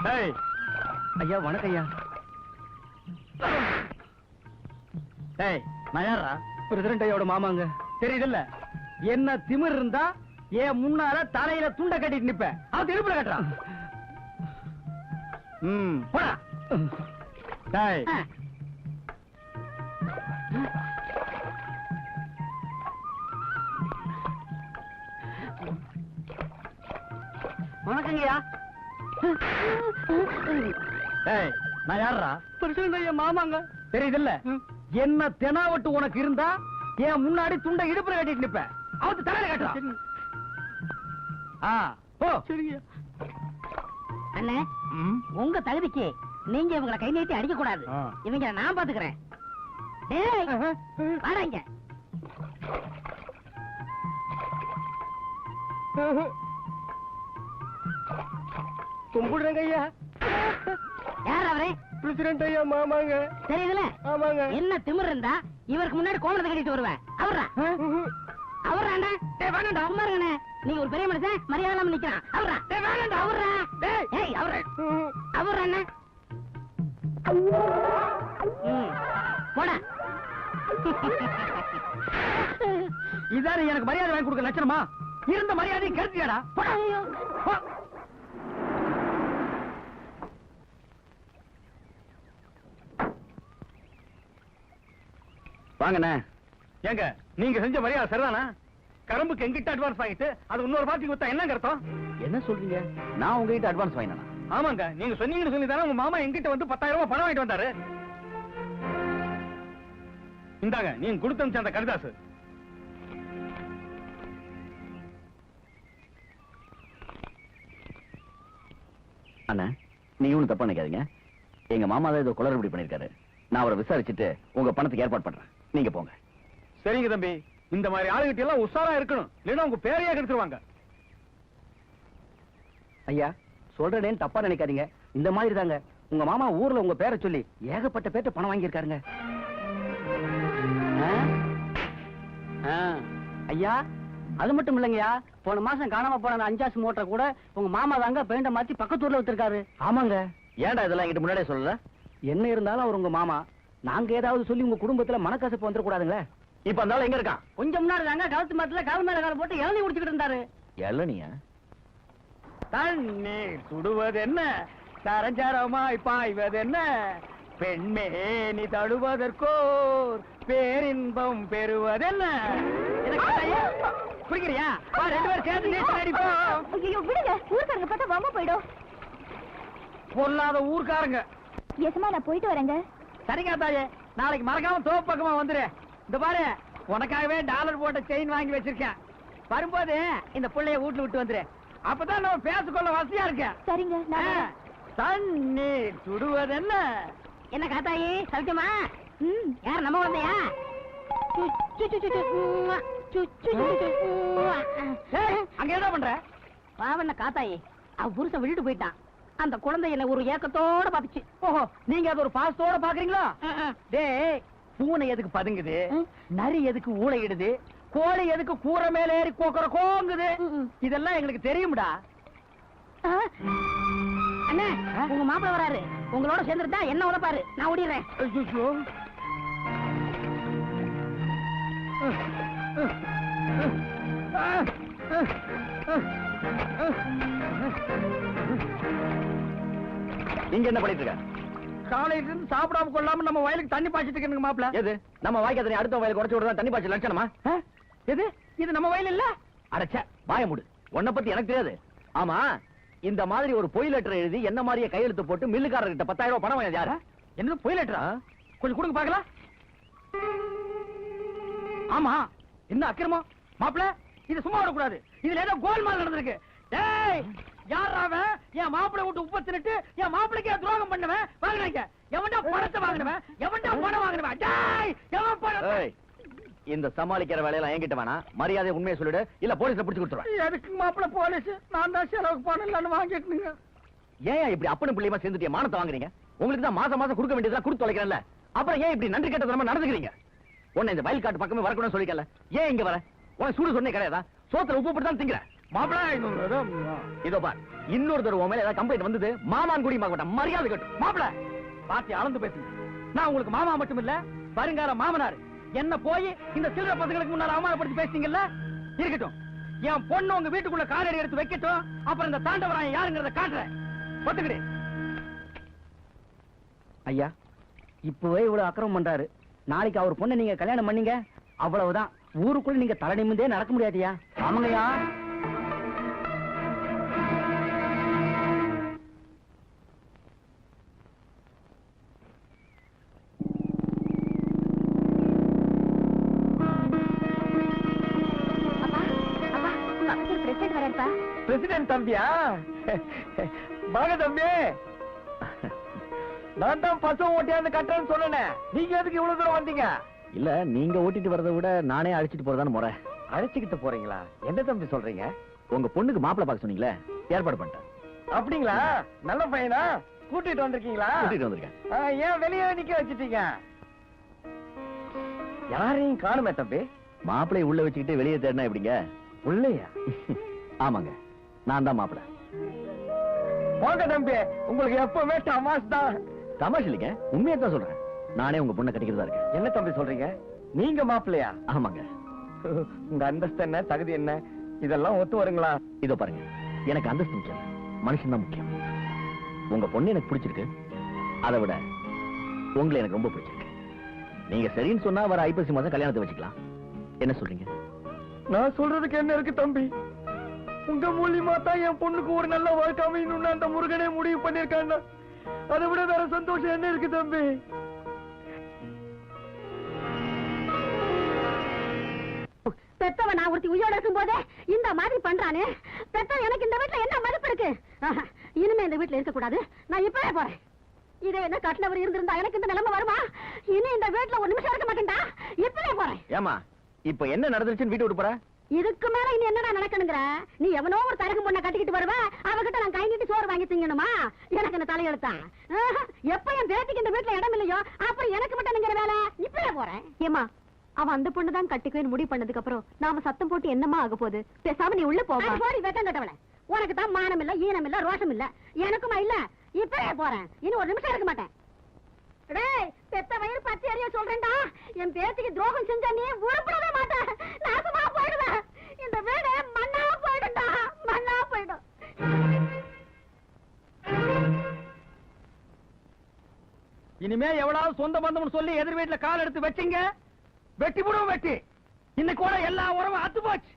ஐயா வணக்கம் ஐயா. நான் யாரா? பிரசிடண்ட் ஐயோட மாமாங்க. தெரியுதுல்ல, என்ன திமிர் இருந்தா ஏன் முன்னால தலையில துண்ட கட்டிட்டு நிப்ப. அவன் திருப்பி கட்டுறான். போடா. வணக்கங்கய்யா. நான் யாரா? பிரசிடண்ட் ஐயா மாமாங்க. தெரியுதுல்ல, என்ன தெனாவட்டு உனக்கு இருந்தா ஏன் முன்னாடி துண்டை இடுப்புல கட்டிட்டு நிப்ப. அவத்து தலையில கட்டுறான். அண்ணே, உங்க தகுதிக்கு நீங்க இவங்களை கை நீட்டி அடிக்க கூடாது. இவங்க நான் பாத்துக்கிறேன். வாடாங்க. கும்பிடுறேங்க ஐயா. யார் அவரே? பிரசிடண்ட் ஐயா மாமாங்க. தெரியுதுல, ஆமாங்க. என்ன திமிர் இருந்தா இவருக்கு முன்னாடி கோமணத்தை கட்டிட்டு வருவேன். அவரா அவராண்ணா? வேணாண்டா, சும்மா இருங்கண்ணே. நீங்க ஒரு பெரிய மனுஷன், மரியாதை இல்லாம நிக்கிறான். அவரா? வேணாண்டா. அவரா? ஏய், அவரா? அவரா அண்ணா? போடா. இதாரு எனக்கு மரியாதை வாங்கி கொடுக்க லட்சணமா? இருந்த மரியாதையை கருத்தியாடா. வாங்கண்ணே. ஏங்க, நீங்க செஞ்ச மரியாதை சரிதானா? கரும்புக்கு எங்கிட்ட அட்வான்ஸ் வாங்கிட்டு அது இன்னொரு பார்ட்டிக்கு வித்தா என்ன அர்த்தம்? என்ன சொல்றீங்க? நான் உங்ககிட்ட அட்வான்ஸ் வாங்கினா? ஆமாங்க, நீங்க சொன்னீங்கன்னு சொல்லி தானே உங்க மாமா எங்கிட்ட வந்து 10,000 ரூபாய் பணம் வாங்கிட்டு வந்தாரு. இந்தாங்க, நீங்க கொடுத்த அந்த கடிதாசு. அண்ணா, நீங்க ஒன்னும் தப்பா நினைக்காதீங்க. எங்க மாமா தான் ஏதோ குளறுபடி பண்ணிருக்காரு. நான் அவரை விசாரிச்சுட்டு உங்க பணத்துக்கு ஏற்பாடு பண்றேன். நீங்க போங்க. சரிங்க தம்பி, இந்த மாதிரி ஆளுகிட்ட எல்லாம் உஷாரா இருக்கணும், இல்லைன்னா உங்க பேரையே கெடுத்துருவாங்க. ஐயா, சொல்றேன்னு தப்பா நினைக்காதீங்க. இந்த மாதிரி தாங்க உங்க மாமா ஊர்ல உங்க பேரை சொல்லி ஏகப்பட்ட பேர்ட்ட பணம் வாங்கியிருக்காருங்க. ஐயா, அது மட்டும் இல்லைங்கய்யா, போன மாசம் காணாம போன 5 மூட்டை கூட உங்க மாமா தாங்க பெயிண்ட மாத்தி பக்கத்தூர்ல வித்திருக்காரு. ஆமாங்க. ஏன்டா இதெல்லாம் என்கிட்ட முன்னாடியே சொல்லல? என்ன இருந்தாலும் அவர் உங்க மாமா. நாங்க ஏதாவது சொல்லி உங்க குடும்பத்துல மனக்கசப்பு வந்துட கூடாதுங்களே. இப்ப அந்த எங்க இருக்கான்? கொஞ்சம் முன்னாடி தாங்க கழுத்து மரத்துல கால் மேல கால் போட்டு இளநீ குடிச்சுக்கிட்டு இருந்தாரு. இளநியா? தண்ணீர் சுடுவது என்ன, சரஞ்சரமாய் பாய்வது என்ன, பெண்மே நீ தடுவதற்கோர் பேரின்பம் பெறுவதென்ன. குடிக்கிறியா? 2 பேரும் சேர்ந்து நீச்சல் அடிப்போம். விடுங்க, ஊர்க்காரங்க பார்த்தா வம்ப போயிடும். பொல்லாத ஊர்க்காரங்க. எசமா, நான் போயிட்டு வரேங்க. சரிங்க தாயே, நாளைக்கு மறக்காம தோப்பு பக்கமா வந்துரு. இந்த பாரு, உனக்காகவே டாலர் போட்ட செயின் வாங்கி வச்சிருக்கேன். வரும்போது இந்த பிள்ளைய வீட்டுல விட்டு வந்துரு. அப்பதான் நம்ம பேசிக்கொள்ள வசதியா இருக்க. சரிங்க. தண்ணீர் சுடுவது என்ன? என்ன காத்தாயி, சௌக்கியமா? யார் நம்ம வந்தையா? அங்க என்ன பண்ற? பாவண்ண காத்தாயி, அவ புருஷன் விட்டுட்டு போயிட்டான். அந்த குழந்தை என்ன ஒரு ஏக்கத்தோட பாத்துச்சு. ஓஹோ, நீங்க அது ஒரு பாசத்தோட பாக்குறீங்களா? டேய், பூனை எதுக்கு பதுங்குது, நரி எதுக்கு ஊளையிடுது, கோழி எதுக்கு கூரை மேல ஏறி கோங்குது, இதெல்லாம் எங்களுக்கு தெரியும்டா. அண்ணே, உங்க மாப்பிள்ள வராரு. உங்களோட சேர்ந்துட்டா என்ன உதப்பாரு. நான் ஓடிடுறேன். நீங்க என்ன பண்ணிட்டு இருக்க? காலையில இருந்து சாப்பிடாம கொள்ளாம நம்ம வயலுக்கு தண்ணி பாய்ச்சிட்டு இருக்கேன் மாப்பிள்ள. எது நம்ம வாய்க்கு தண்ணி அடுத்த வயலுக்கு உடச்சு விடுறதா தண்ணி பாய்ச்சல் லட்சணமா? எது இது நம்ம வயல் இல்ல? அடச்ச வாய மூடு. உன்னை பத்தி எனக்கு தெரியாது. ஆமா, இந்த மாதிரி ஒரு பொய் லெட்டர் எழுதி என்ன மாதிரியே கையெழுத்து போட்டு மில்லுக்காரர்கிட்ட 10,000 ரூபாய் பணம் வாங்கினது யாரு? என்னது பொய் லெட்டரா? கொஞ்சம் கொடுங்க பாக்கலாம். ஆமா, என்ன அக்கிரமம் மாப்பிள்ள? இது சும்மா விடக்கூடாது. இதுல ஏதோ கோல்மால் நடந்திருக்கு. டேய், யாராவன் என் மாப்பிள்ளை விட்டு உப்ப தின்னுட்டு என் மாப்பிள்ளைக்கு துரோகம் பண்ணுவேன்? வாங்கினாங்க. எவன்டா பணத்தை வாங்கினவன்? எவன்டா பணம் வாங்கினவன்? டேய், எவன் பணம்? இந்த சமாளிக்கிற வேலையெல்லாம் என்கிட்ட வேணா. மரியாதை உண்மையை சொல்லிடு, இல்ல போலீஸ்ல பிடிச்சு கொடுத்துருவேன். எதுக்கு மாப்பிள்ள போலீஸ்? நான் தான் செலவுக்கு பணம் இல்லன்னு வாங்கிட்டுங்க. ஏன் இப்படி அப்பனும் பிள்ளையுமா சேர்ந்துட்டு மானத்தை வாங்குறீங்க? உங்களுக்கு தான் மாசம் மாசம் கொடுக்க வேண்டியதெல்லாம் கொடுத்து தொலைக்கிறேன்ல, அப்புறம் ஏன் இப்படி நன்றி கெட்டதனமா நடந்துக்கிறீங்க? உன்னை இந்த வயல் காட்டு பக்கமே வரக்கூடாதுன்னு சொல்லிக்கல, ஏன் இங்க வர? உனக்கு சூடு சொன்னே கிடையாதா? சோத்துல உப்பு போட்டு தான் திங்கிற. மாப்பிள்ள இதோ பார், இன்னொரு தடவை உன் மேல ஏதாவது கம்ப்ளைண்ட் வந்தது மாமான் குடி மாட்டேன், மரியாதை கட்டும். மாப்பிள்ள பாத்தி அளந்து பேசுங்க. நான் உங்களுக்கு மாமா மட்டும் இல்ல, வருங்கால மாமனார். என்ன போய் இந்த சில்லற பசங்களுக்கு முன்னால அவமானப்படுத்தி பேசிட்டீங்கல்ல, இருக்கட்டும். என் பொண்ணு உங்க வீட்டுக்குள்ள காலடி எடுத்து வைக்கட்டும், அப்புறம் இந்த தாண்டவராயன் யாருங்கிறத காட்டுறேன். ஒத்துக்கிடு. ஐயா, இப்பவே இவ்வளவு அக்கிரமம் பண்றாரு. நாளைக்கு அவர் பொண்ணை நீங்க கல்யாணம் பண்ணீங்க, அவ்வளவுதான். ஊருக்குள்ள நீங்க தலை நிமிந்தே நடக்க முடியாதுயா. ஆமாங்கய்யா. பிரசிடென்ட் வரப்பா. பிரசிடென்ட் தம்பியா? வாங்க தம்பி. நான் தான் பசு ஓட்டியாந்து கட்டுறேன்னு சொன்னேன். நீங்க எதுக்கு இவ்வளவு தூரம் வந்தீங்க? இல்ல, நீங்க ஓட்டிட்டு வரதை விட நானே அழைச்சிட்டு போறதான்னு முறை. அழைச்சிக்கிட்டு போறீங்களா? என்ன தம்பி சொல்றீங்க? உங்க பொண்ணுக்கு மாப்பிள்ளை பார்க்க சொன்னீங்களே, ஏற்பாடு பண்ணிட்டேன். அப்படிங்களா? நல்ல பையனா? கூட்டிட்டு வந்திருக்கீங்களா? கூட்டிட்டு வந்திருக்கேன். ஏன் வெளியே நிக்க வச்சிட்டீங்க? யாரையும் காணுமே தம்பி. மாப்பிள்ளை உள்ள வச்சுக்கிட்டு வெளியே தேடினா எப்படிங்க? உள்ளையா? ஆமாங்க, நான் தான் மாப்பிள்ளை. போங்க தம்பி, உங்களுக்கு எப்பவுமே தமாஷ் தான். தமாஷ் இல்லைங்க, உண்மையா தான் சொல்றேன். நானே உங்க பொண்ணை கட்டிக்கிறதா இருக்கேன். என்ன தம்பி சொல்றீங்க? நீங்க மாப்பிள்ளையா? ஆமாங்க. உங்க அந்தஸ்து என்ன, தகுதி என்ன, இதெல்லாம் ஒத்து வருங்களா? இதோ பாருங்க, எனக்கு அந்தஸ்து முக்கியம், மனுஷன் தான் முக்கியம். உங்க பொண்ணு எனக்கு பிடிச்சிருக்கு, அதை விட உங்களை எனக்கு ரொம்ப பிடிச்சிருக்கு. நீங்க சரின்னு சொன்னா வர ஐப்பசி மாதம் கல்யாணத்தை வச்சுக்கலாம். என்ன சொல்றீங்க? நான் சொல்றதுக்கு என்ன இருக்கு தம்பி? உங்க மூலியமா தான் என் பொண்ணுக்கு ஒரு நல்ல வாழ்க்கை அமையணும்னு அந்த முருகனே முடிவு பண்ணிருக்காங்க. அதை விட வேற சந்தோஷம் என்ன இருக்கு தம்பி? பெத்தவன் நான் ஒருத்தி உயிரோட இருக்கும் போதே இந்த மாதிரி பண்றானே, பெத்தவன் எனக்கு இந்த வீட்டுல என்ன மதிப்பு இருக்கு? இனிமே இந்த வீட்டுல இருக்க கூடாது. நான் இப்பவே போறேன். இதே என்ன கட்டினவர் இருந்திருந்தா எனக்கு இந்த நிலைமை வருமா? இனி இந்த வீட்டுல ஒரு நிமிஷம் இருக்க மாட்டேன்டா. இப்பவே போறேன். ஏமா இப்ப என்ன நடந்துச்சுன்னு வீட்டு விட்டு போற? இதுக்கு மேல இனி என்னடா நடக்கணுங்கிற? நீ எவனோ ஒரு தரகு பொண்ணை கட்டிக்கிட்டு வருவ, அவகிட்ட நான் கை நீட்டி சோறு வாங்கி திங்கணுமா? எனக்கு என்ன தலையெழுத்தான்? எப்ப என் பேத்திக்கு இந்த வீட்டுல இடம் இல்லையோ அப்புறம் எனக்கு மட்டும் நீங்கிற வேலை. இப்பவே போறேன். ஏமா, அவன் அந்த பொண்ணு தான் கட்டிக்குவேன்னு முடிவு பண்ணதுக்கு அப்புறம் நாம சத்தம் போட்டு என்னமா ஆக போகுது? பேசாம நீ உள்ள போக. போடி வெக்கம் கட்டவள. உனக்கு தான் மானம் இல்ல, ஈனம் இல்ல, ரோஷம் இல்ல. எனக்குமா இல்ல? இப்பவே போறேன். இனி ஒரு நிமிஷம் இருக்க மாட்டேன். டேய், பெத்த வயிறு பச்சை அறிய சொல்றேன்டா. என் பேத்திக்கு துரோகம் செஞ்சா நீ உருப்படவே மாட்டேன். நாசமா போயிடுவேன். இந்த வீடு மண்ணா போயிடும்டா, மண்ணா போயிடும். இனிமே எவ்வளவு சொந்த பந்தம்னு சொல்லி எதிர் வீட்டுல கால் எடுத்து வச்சிங்க, வெட்டி போடுவோம். வெட்டி இன்னைக்கு கூட எல்லா உறவும் அத்து போச்சு.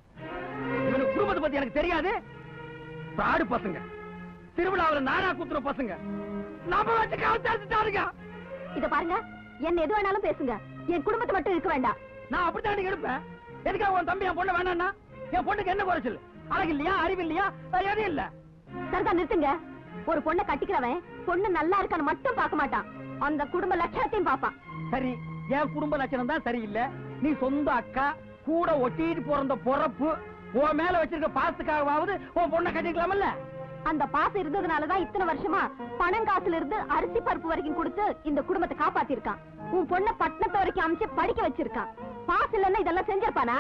இவனுக்கு குடும்பத்தை பத்தி எனக்கு தெரியாது. பிராடு பசங்க, திருவிழாவில் நாடா குத்துற பசங்க, நம்ம வச்சு கவுத்தாருங்க. இத பாருங்க, என்ன எது வேணாலும் பேசுங்க, என் குடும்பத்தை மட்டும் இருக்க வேண்டாம். நான் அப்படித்தான் எடுப்பேன். எதுக்காக உன் தம்பி என் பொண்ணு வேணான்னா? என் பொண்ணுக்கு என்ன குறைச்சல்? அழகு இல்லையா, அறிவு இல்லையா, எதுவும் இல்ல. சரிதான், நிறுத்துங்க. ஒரு பொண்ணை கட்டிக்கிறவன் பொண்ணு நல்லா இருக்கான்னு மட்டும் பார்க்க மாட்டான், அந்த குடும்ப லட்சணத்தையும் பார்ப்பான். சரி, என் குடும்ப லட்சணம் தான் சரியில்லை. நீ சொந்த அக்கா கூட ஒட்டிட்டு பிறந்த பொறப்பு, உன் மேல வச்சிருக்க பாசத்துக்காகவாவது உன் பொண்ணை கட்டிக்கலாமல்ல? அந்த பாசம் இருந்ததுனாலதான் இத்தனை வருஷமா பணம் காசுல இருந்து அரிசி பருப்பு வரைக்கும் கொடுத்து இந்த குடும்பத்தை காப்பாத்திருக்கான். உன் பொண்ணை பட்டணத்து வரைக்கும் அமைச்சு படிக்க வச்சிருக்கான். பாசம் இல்லன்னா இதெல்லாம் செஞ்சிருப்பானா?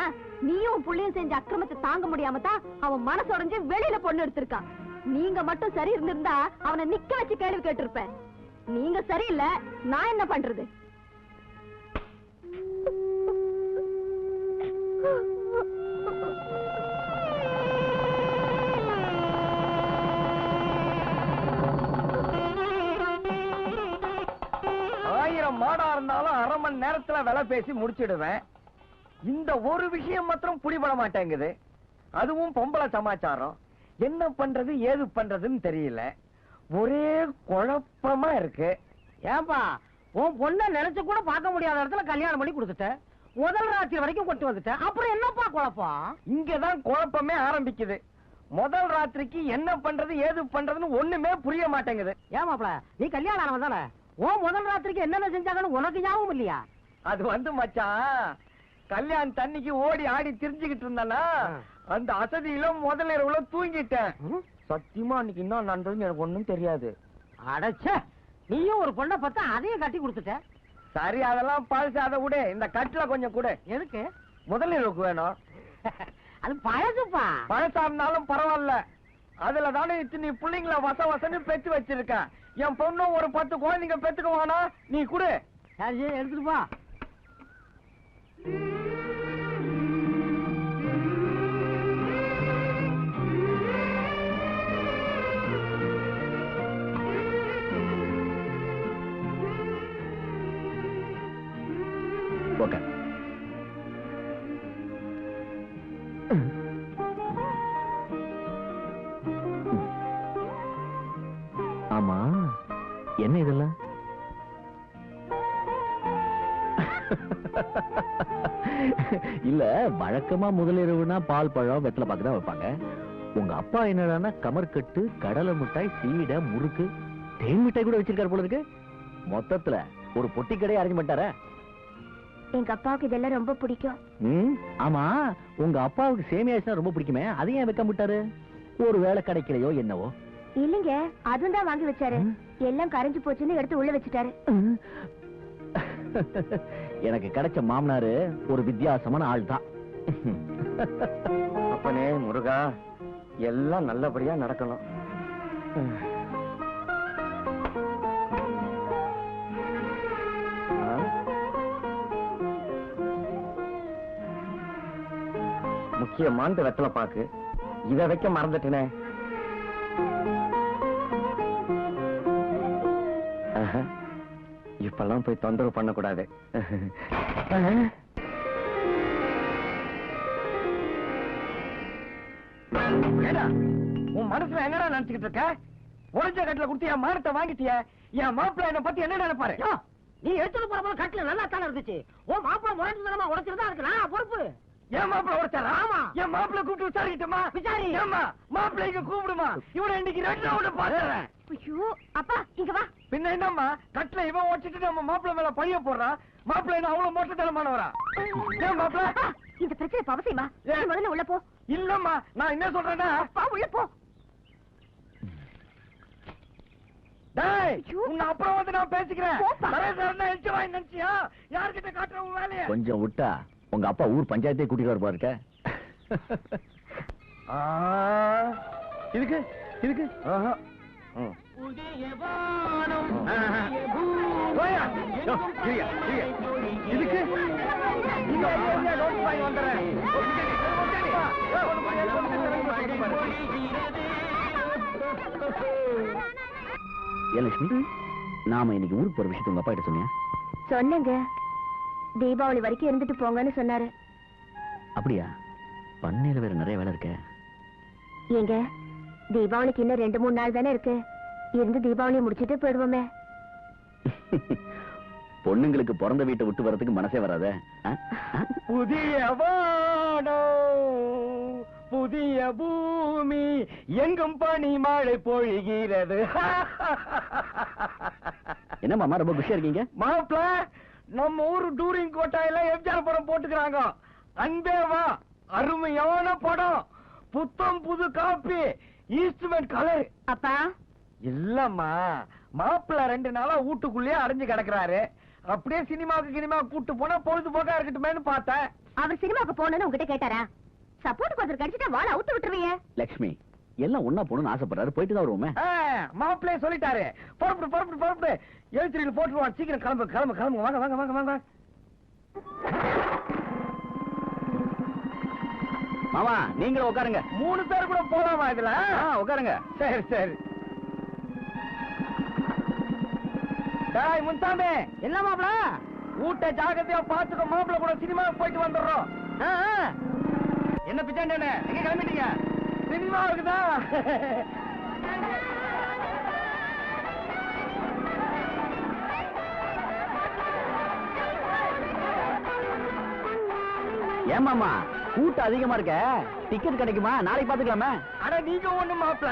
நீயும் புள்ளியும் செஞ்ச அக்கிரமத்தை தாங்க முடியாம தான் அவன் மனசு உடைஞ்சு வெளியில பொண்ணு எடுத்திருக்கான். நீங்க மட்டும் சரி இருந்திருந்தா அவனை நிக்க வச்சு கேள்வி கேட்டிருப்பேன். நீங்க சரியில்லை, நான் என்ன பண்றது? ஆயிரம் மாடா இருந்தாலும் அரை மணி நேரத்துல விலை பேசி முடிச்சிடுவேன். இந்த ஒரு விஷயம் மாத்திரம் புடிபட மாட்டேங்குது. அதுவும் பொம்பளை சமாச்சாரம். என்ன பண்றது ஏது பண்றதுன்னு தெரியல. ஒரே குழப்பமா இருக்கு. ஏன்பா, உன் பொண்ணை நினைச்சு கூட பார்க்க முடியாத இடத்துல கல்யாணம் பண்ணி கொடுத்துட்ட. முதல் ராத்திரி வரைக்கும் கொண்டு வந்துட்ட. அப்புறம் என்னப்பா குழப்பம்? இங்கதான் குழப்பமே ஆரம்பிக்குது. முதல் ராத்திரிக்கு என்ன பண்றது ஏது பண்றதுன்னு ஒண்ணுமே புரிய மாட்டேங்குது. ஏமாப்ல, நீ கல்யாணம் ஆனவன் தானே? உன் முதல் ராத்திரிக்கு என்னென்ன செஞ்சாங்கன்னு உனக்கு ஞாபகம் இல்லையா? அது மச்சான், கல்யாண தண்ணிக்கு ஓடி ஆடி திரிஞ்சுக்கிட்டு இருந்தானா, அந்த அசதியில முதல் இரவுல தூங்கிட்டேன். சத்தியமா அன்னைக்கு என்ன நடந்ததுன்னு எனக்கு ஒண்ணும் தெரியாது. அடச்ச, நீயும் ஒரு பொண்ணை பார்த்தா அதையும் கட்டி கொடுத்துட்ட. சரி, அதெல்லாம் பழசு. அதை விட இந்த கட்டில கொஞ்சம் கூட. எதுக்கு? முதல் இரவுக்கு வேணும். அது பழசுப்பா. பழசா இருந்தாலும் பரவாயில்ல, அதுல தானே இத்தனை பிள்ளைங்கள வசன்னு பெத்து வச்சிருக்கேன். என் பொண்ணு ஒரு 10 குழந்தைங்க பெத்துக்குவானா, நீ குடு. சரி எடுத்துட்டு போ. ஓகே. ஆமா, என்ன இதெல்லாம்? இல்ல, வழக்கமா முதலிரவுனா பால் பழம் வெத்தலை பாக்கு தான் வைப்பாங்க. உங்க அப்பா என்னடான்னா கமர்கட்டு, கடலை மிட்டாய், சீடை, முறுக்கு, தேன் மிட்டாய் கூட வச்சிருக்காரு போல இருக்கு. மொத்தத்துல ஒரு பொட்டி கடையை அரேஞ்ச் பண்ணிட்டாரா? எங்க அப்பாவுக்கு இதெல்லாம் ரொம்ப பிடிக்கும். ஆமா, உங்க அப்பாவுக்கு சேமியாச்சுனா ரொம்ப பிடிக்குமே, அதையும் ஏன் வைக்க விட்டாரு? ஒரு வேலை கிடைக்கலையோ என்னவோ? இல்லைங்க, அதுவும் தான் வாங்கி வச்சாரு. எல்லாம் கரைஞ்சு போச்சுன்னு எடுத்து உள்ள வச்சுட்டாரு. எனக்கு கிடைச்ச மாமனாரு ஒரு வித்தியாசமான ஆள் தான். அப்பனே முருகா, எல்லாம் நல்லபடியா நடக்கணும். முக்கியமான வெத்தலை பாக்கு, இத வைக்க மறந்துட்டேனே. இப்பெல்லாம் போய் தொந்தரவு பண்ணக்கூடாது. உன் மனசுல என்னடா நினைச்சுக்கிட்டு இருக்க? உடஞ்ச கட்டில குடுத்து என் மானத்தை வாங்கிட்டிய. என் மாப்பிள்ள என்ன பத்தி என்ன நினைப்பாரு? நீ எடுத்துட்டு போற போல கட்டில நல்லா தானே இருந்துச்சு. உன் மாப்பிள்ள முறைஞ்சு உடைச்சிருந்தா அதுக்கு நான் பொறுப்பு. என் மாப்பிள்ள உடைச்சாரா? ஆமா. என் மாப்பிள்ள கூப்பிட்டு விசாரிக்கிட்டமா? விசாரி. ஏம்மா, மாப்பிள்ளைக்கு கூப்பிடுமா? இவனை இன்னைக்கு 2 ரவுண்ட் பாத்துறேன். ஐயோ அப்பா, இங்க வா. பின்ன என்னம்மா, கட்டில இவன் ஓடிச்சிட்டு நம்ம மாப்பிள்ள மேல பழிய போடுறான். மாப்பிள்ள என்ன அவ்வளவு மோட்டத்தனமானவரா? ஏன் மாப்பிள்ள? அப்பா, இந்த பிரச்சனை அவசியமா? நீ முதல்ல உள்ள போ. இல்லம்மா, நான் என்ன சொல்றேன்னா, அப்பா உள்ள போ. டேய், உன்னை அப்புறம் வந்து நான் பேசிக்கிறேன். போப்பா. சரேசரன்னா எச்சு வாங்கி நினைச்சியா? யார்கிட்ட காட்டுற உன் வேலைய? கொஞ்சம் விட்டா உங்க அப்பா ஊர் பஞ்சாயத்தே கூட்டிட்டு வர பாருக்க. இதுக்கு இதுக்கு இதுக்கு வந்துடுறேன். ஏன் லட்சுமி, நாம இன்னைக்கு ஊருக்கு போற விஷயத்த உங்க அப்பா கிட்ட சொன்னியா? சொன்னேங்க, தீபாவளி வரைக்கும் இருந்துட்டு போங்கன்னு சொன்னாரு. அப்படியா? பண்ணையில வேற நிறைய வேலை இருக்க. ஏங்க, தீபாவளிக்கு இன்னும் 2-3 நாள் தானே இருக்கு. இருந்து தீபாவளியை முடிச்சிட்டு போயிடுவோமே. பொண்ணுங்களுக்கு பிறந்த வீட்டை விட்டு வரதுக்கு மனசே வராத. புதிய வானம், புதிய பூமி, எங்கும் பனி மழை பொழிகிறது. என்ன மாமா ரொம்ப குஷியா இருக்கீங்க? மாப்பிள, நம்ம ஊரு டூரிங் கோட்டாயில எம்ஜிஆர் படம் போட்டுக்கிறாங்க. அன்பே வா, அருமையான படம், புத்தம் புது காப்பி, ஈஸ்ட்மென்ட் கலர். அப்பா, இல்லம்மா, மாப்பிள்ள 2 நாளா வீட்டுக்குள்ளேயே அடைஞ்சு கிடக்குறாரு. அப்படியே சினிமாவுக்கு கூட்டு போனா பொழுதுபோக்கா இருக்கட்டுமேனு பார்த்தேன். அவர் சினிமாவுக்கு போகணும்னு உங்ககிட்ட கேட்டாரா? சப்போர்ட் கொஞ்சம் கிடைச்சிட்டா வாழ அவுத்து விட்டுருவீங்க. லட்சுமி, எல்லாம் ஒன்னா போகணும்னு ஆசைப்படுறாரு, போயிட்டு தான் வருவோமே. மாப்பிள்ளைய சொல்லிட்டாரு, புறப்படு எழுத்திரியில் போட்டுருவான். சீக்கிரம் கிளம்பு. வாங்க. மாமா, நீங்களும் உட்காருங்க. 3 பேர் கூட போலாமா இதுல? உட்காருங்க. சரி. டேய் முன்சாமி, என்ன மாப்பிள்ள? ஊட்ட ஜாகிரதையா பாத்துக்க. மாப்பிள்ள கூட சினிமாவுக்கு போயிட்டு வந்துடுறோம். என்ன பிச்சாண்டே, எங்க கிளம்பிட்டீங்க? சினிமாவுக்கு தான். ஏமாமா, கூட்டம் அதிகமா இருக்க, டிக்கெட் கிடைக்குமா? நாளைக்கு பாத்துக்கலாமே. அட நீங்க ஒண்ணு மாப்பிள்ள,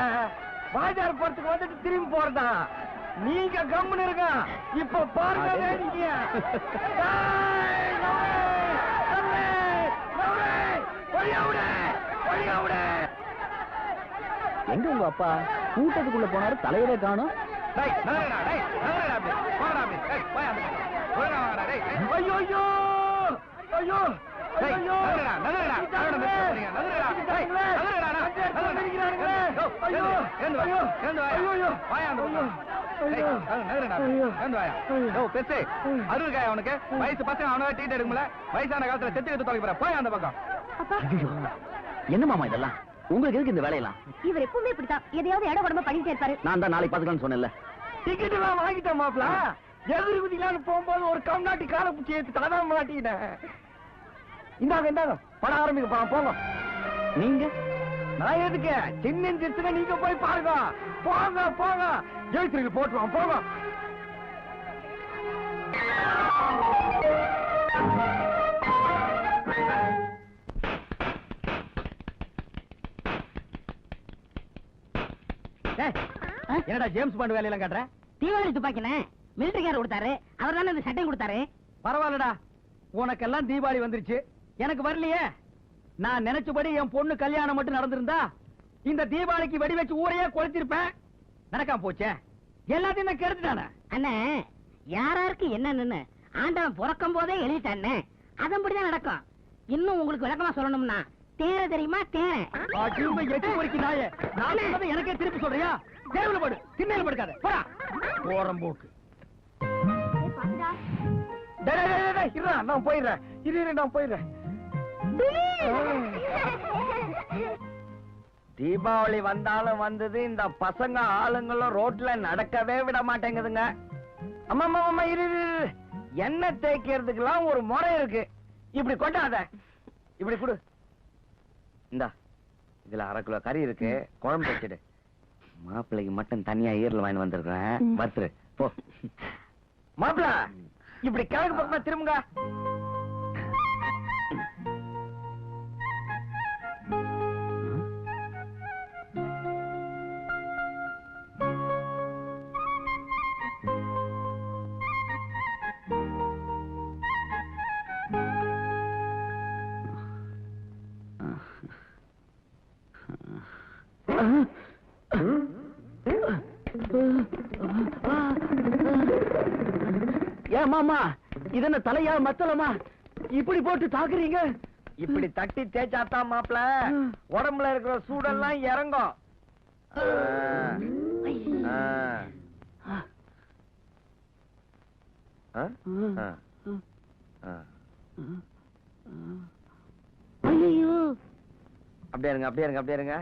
பாஜார் போறதுக்கு வந்துட்டு திரும்பி போறதா? நீங்க கம்முன்னு இருங்க. இப்ப பாருங்க வேடிக்கை. எங்க உங்க அப்பா? கூட்டத்துக்குள்ள போனாரு, தலையவே காணும். ஐயோ அவனுக்கு வயசு பசங்க அவனால டீட் எடுக்கல வயசான காலத்துல செத்து எடுத்து தொலைக்க போய் அந்த பக்கம். என்ன மாமா இதெல்லாம் உங்களுக்கு எதுக்கு இந்த வேலையெல்லாம்? இவர் எப்பவுமே இப்படித்தான் எதையாவது இடம் உடம்பு பண்ணிட்டே இருப்பாரு. நான் தான் நாளைக்கு பாத்துக்கலாம்னு சொன்னேன்ல. டிக்கெட் எல்லாம் வாங்கிட்டேன் மாப்பிள. எதிரி குதிக்கலான்னு போகும்போது ஒரு கம்நாட்டி காலை பிடிச்சி ஏத்து தாதான் மாட்டிக்கிட்டேன். இந்தாங்க படம் ஆரம்பிக்க போறோம் போங்க. நீங்க நான் எதுக்கு சின்ன சின்ன நீங்க போய் பாருங்க. போங்க ஜெயிச்சிருக்கு போட்டுருவோம் போங்க. என்னடா ஜேம்ஸ் பாண்ட் வேலையெல்லாம் காட்டுற? தீபாவளி துப்பாக்கினே மிலிட்டரிக்காரர் கொடுத்தாரு. அவர் தானே இந்த சட்டையும் கொடுத்தாரு. பரவாயில்லடா, உனக்கெல்லாம் தீபாவளி வந்துருச்சு, எனக்கு வரலையே. நான் நினைச்சபடி என் பொண்ணு கல்யாணம் மட்டும் நடந்திருந்தா இந்த தீபாவளிக்கு வெடி வச்சு ஊரையே கொளுத்திருப்பேன். நடக்காம போச்சே, எல்லாத்தையும் நான் கெடுத்துட்டானே. அண்ணே, யாராருக்கு என்னன்னு ஆண்டவன் பிறக்கும் போதே எழுதிட்டானே, அதன்படிதான் நடக்கும். இன்னும் உங்களுக்கு விளக்கமா சொல்லணும்னா தேர தெரியுமா? தேர எட்டு பொறுக்கி நாயே, நான் சொன்னதை எனக்கே திருப்பி சொல்றியா? தேவல படு, திண்ணையில படுக்காத, போடா ஓரம் போக்கு. நான் போயிடுறேன், நான் போயிடுறேன். தீபாவளி வந்தாலும் வந்தது, இந்த பசங்க ஆளுங்களும் ரோட்ல நடக்கவே விட மாட்டேங்குதுங்க. அம்மா இரு, எண்ணெய் தேய்க்கிறதுக்கெல்லாம் ஒரு முறை இருக்கு. இப்படி கொண்டாத, இப்படி கொடு. இந்தா, இதுல 1/2 கிலோ கறி இருக்கு, குழம்பு வச்சுடு. மாப்பிள்ளைக்கு மட்டும் தனியா ஈரல் வாங்கி வந்திருக்கேன், வத்துரு போ. மாப்பிள்ள இப்படி கிழக்கு பக்கமா திரும்புங்க. மாமா, இது என்ன தலையா மத்தலமா இப்படி போட்டு தாக்குறீங்க? இப்படி தட்டி தேய்ச்சாத்தான் மாப்பிள உடம்புல இருக்கிற சூடெல்லாம் இறங்கும். அப்படியே இருங்க, அப்படியே இருங்க, அப்படியே இருங்க.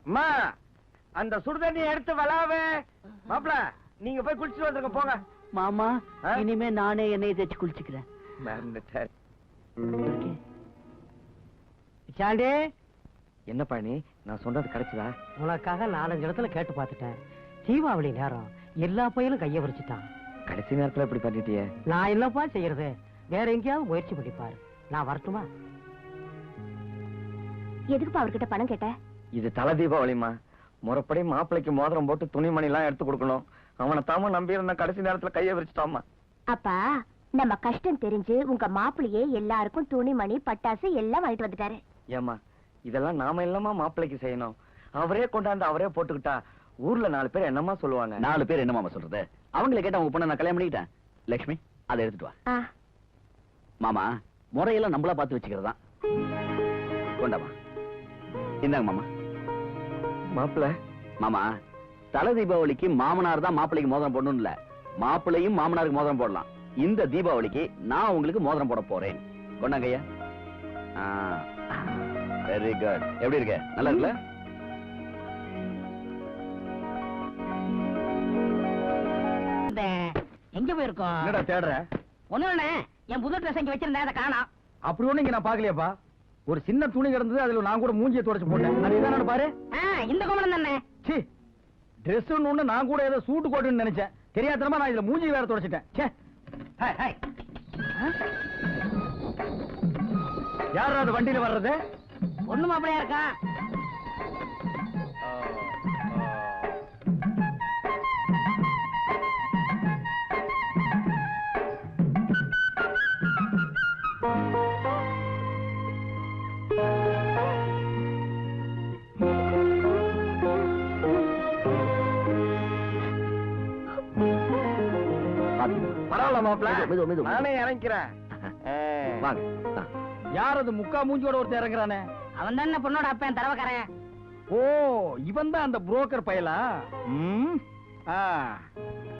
அம்மா, அந்த சுடுதண்ணி எடுத்து வளாவே. மாப்பிள, நீங்க போய் குளிச்சுட்டு வந்துருங்க போங்க. மாமா, இனிமே நானே எண்ணெயை தேய்ச்சி குளிச்சுக்கிறேன். சாண்டி, என்ன பண்ணி நான் சொன்னது கிடைச்சதா? உனக்காக 4-5 இடத்துல கேட்டு பார்த்துட்டேன். தீபாவளி நேரம் எல்லா பையனும் கைய வரிச்சுட்டான். கடைசி நேரத்துல இப்படி பண்ணிட்டியே. நான் என்னப்பா செய்யறது? வேற எங்கேயாவது முயற்சி பண்ணிப்பாரு. நான் வரட்டுமா? எதுக்குப்பா அவர்கிட்ட பணம் கேட்ட? இது தலை தீபாவளிமா, முறைப்படி மாப்பிளைக்கு மோதிரம் போட்டு துணிமணி எல்லாம் எடுத்து கொடுக்கணும். அவனை தாம நம்பி இருந்த கடைசி நேரத்துல கைய விரிச்சுட்டாமா. அப்பா, நம்ம கஷ்டம் தெரிஞ்சு உங்க மாப்பிள்ளையே எல்லாருக்கும் துணிமணி பட்டாசு எல்லாம் வாங்கிட்டு வந்துட்டாரு. ஏமா, இதெல்லாம் நாம இல்லமா மாப்பிளைக்கு செய்யணும். அவரே கொண்டாந்து அவரே போட்டுக்கிட்டா ஊர்ல 4 பேர் என்னமா சொல்லுவாங்க? 4 பேர் என்னமா சொல்றது? அவங்களை கேட்டா உங்க பொண்ணை நான் கல்யாணம் பண்ணிக்கிட்டேன். லட்சுமி, அதை எடுத்துட்டு வா. மாமா, முறையெல்லாம் நம்மளா பார்த்து வச்சுக்கிறதா. கொண்டாமா, இந்தாங்க மாமா. மாப்பிள்ள, மாமா, தலை தீபாவளிக்கு மாமனார் தான் மாப்பிள்ளைக்கு மோதிரம் போடணும் இல்ல, மாப்பிள்ளையும் மாமனாருக்கு மோதிரம் போடலாம். இந்த தீபாவளிக்கு நான் உங்களுக்கு மோதிரம் போட போறேன். கொண்டாங்க ஐயா. Very good. எப்படி இருக்க? நல்லா இருக்குல்ல? எங்க போயிருக்கோம்? என்னடா தேடுற? ஒண்ணு, என் புது ட்ரெஸ் இங்க வச்சிருந்தேன், அதை காணோம். அப்படி ஒண்ணு இங்க நான் பாக்கலையாப்பா. ஒரு சின்ன துணி கிடந்தது, அதுல நான் கூட மூஞ்சியை துடைச்சு போட்டேன். அது இதானு பாரு. இந்த கோமணம் தானே. சி, ட்ரெஸ் ஒண்ணு நான் கூட ஏதோ சூட்டு கோட்டுன்னு நினைச்சேன். தெரியாதனமா நான் இதுல மூஞ்சி வேற துடைச்சிட்டேன். ச்சே. Hi hi. யாரா அது வண்டியில வர்றது? ஒண்ணு மாப்பிளையா இருக்கா? பரவாயில்ல இறங்கிக்கலாம் மாப்பிள. மெதுவா, மெதுவா. நானே இறங்கிக்கிறேன். வாங்க யார் அது முக்கா மூஞ்சியோட ஒருத்தர் இறங்குறானே? அவன் தான் பொண்ணோட அப்பன் தரவக்காரன். ஓ, இவன் தான் அந்த புரோக்கர் பயலா? ஆ,